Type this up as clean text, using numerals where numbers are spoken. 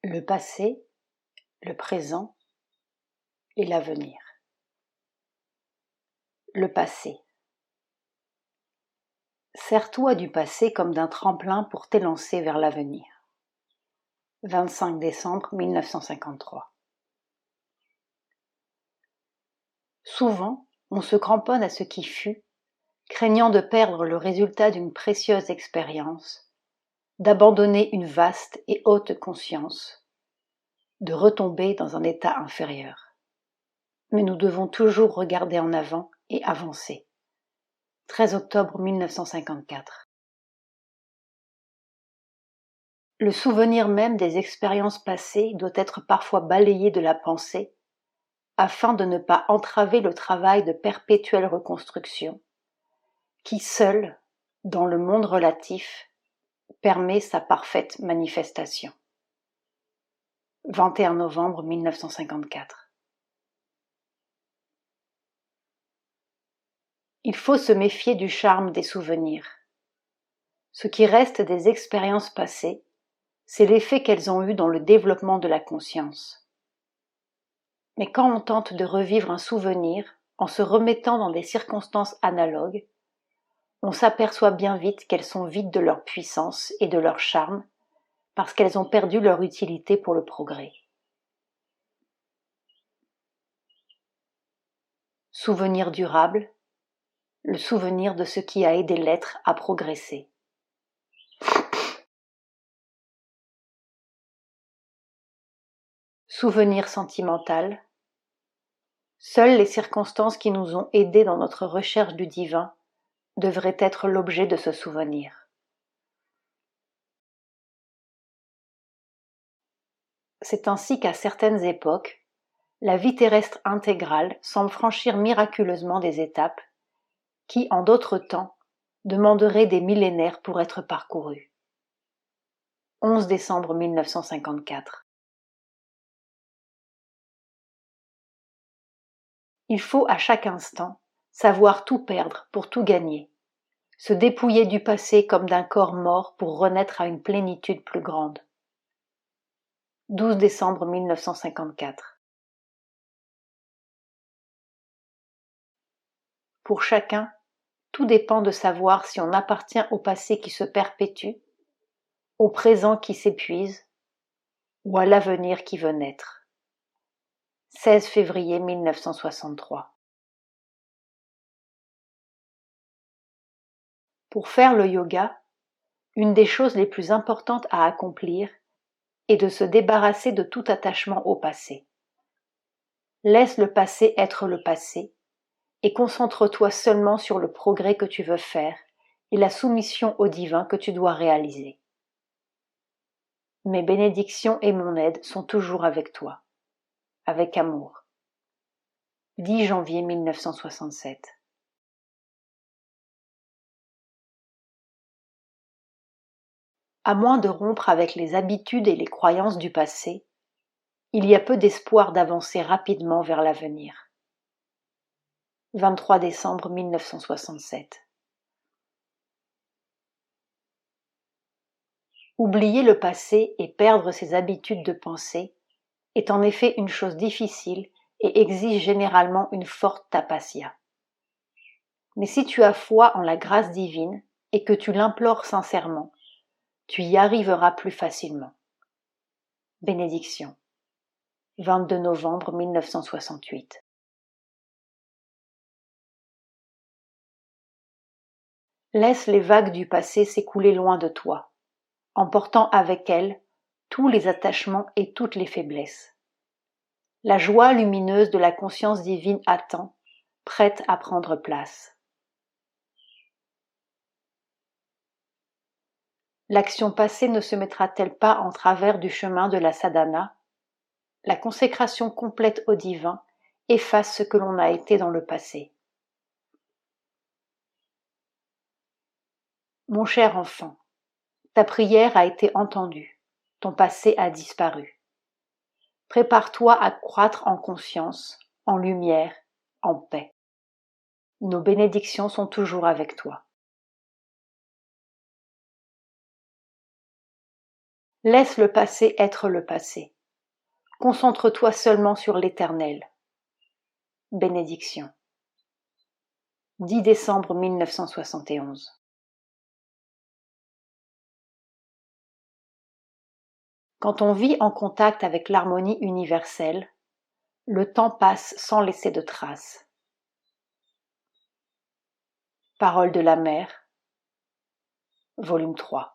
le passé, le présent et l'avenir. Le passé. Sers-toi du passé comme d'un tremplin pour t'élancer vers l'avenir. 25 décembre 1953. Souvent, on se cramponne à ce qui fut, craignant de perdre le résultat d'une précieuse expérience, d'abandonner une vaste et haute conscience, de retomber dans un état inférieur. Mais nous devons toujours regarder en avant et avancer. 13 octobre 1954. Le souvenir même des expériences passées doit être parfois balayé de la pensée, afin de ne pas entraver le travail de perpétuelle reconstruction, qui seul, dans le monde relatif, permet sa parfaite manifestation. 21 novembre 1954. Il faut se méfier du charme des souvenirs. Ce qui reste des expériences passées, c'est l'effet qu'elles ont eu dans le développement de la conscience. Mais quand on tente de revivre un souvenir en se remettant dans des circonstances analogues, on s'aperçoit bien vite qu'elles sont vides de leur puissance et de leur charme parce qu'elles ont perdu leur utilité pour le progrès. Souvenir durable, le souvenir de ce qui a aidé l'être à progresser. Souvenir sentimental, seules les circonstances qui nous ont aidés dans notre recherche du divin devraient être l'objet de ce souvenir. C'est ainsi qu'à certaines époques, la vie terrestre intégrale semble franchir miraculeusement des étapes qui, en d'autres temps, demanderaient des millénaires pour être parcourues. 11 décembre 1954. Il faut à chaque instant savoir tout perdre pour tout gagner, se dépouiller du passé comme d'un corps mort pour renaître à une plénitude plus grande. 12 décembre 1954. Pour chacun, tout dépend de savoir si on appartient au passé qui se perpétue, au présent qui s'épuise, ou à l'avenir qui veut naître. 16 février 1963. Pour faire le yoga, une des choses les plus importantes à accomplir est de se débarrasser de tout attachement au passé. Laisse le passé être le passé et concentre-toi seulement sur le progrès que tu veux faire et la soumission au divin que tu dois réaliser. Mes bénédictions et mon aide sont toujours avec toi. Avec amour. 10 janvier 1967. À moins de rompre avec les habitudes et les croyances du passé, il y a peu d'espoir d'avancer rapidement vers l'avenir. 23 décembre 1967. Oublier le passé et perdre ses habitudes de pensée est en effet une chose difficile et exige généralement une forte tapasya. Mais si tu as foi en la grâce divine et que tu l'implores sincèrement, tu y arriveras plus facilement. Bénédiction. 22 novembre 1968. Laisse les vagues du passé s'écouler loin de toi, emportant avec elles tous les attachements et toutes les faiblesses. La joie lumineuse de la conscience divine attend, prête à prendre place. L'action passée ne se mettra-t-elle pas en travers du chemin de la sadhana? La consécration complète au divin efface ce que l'on a été dans le passé. Mon cher enfant, ta prière a été entendue, ton passé a disparu. Prépare-toi à croître en conscience, en lumière, en paix. Nos bénédictions sont toujours avec toi. Laisse le passé être le passé. Concentre-toi seulement sur l'éternel. Bénédiction. 10 décembre 1971. Quand on vit en contact avec l'harmonie universelle, le temps passe sans laisser de traces. Paroles de la mer, volume 3.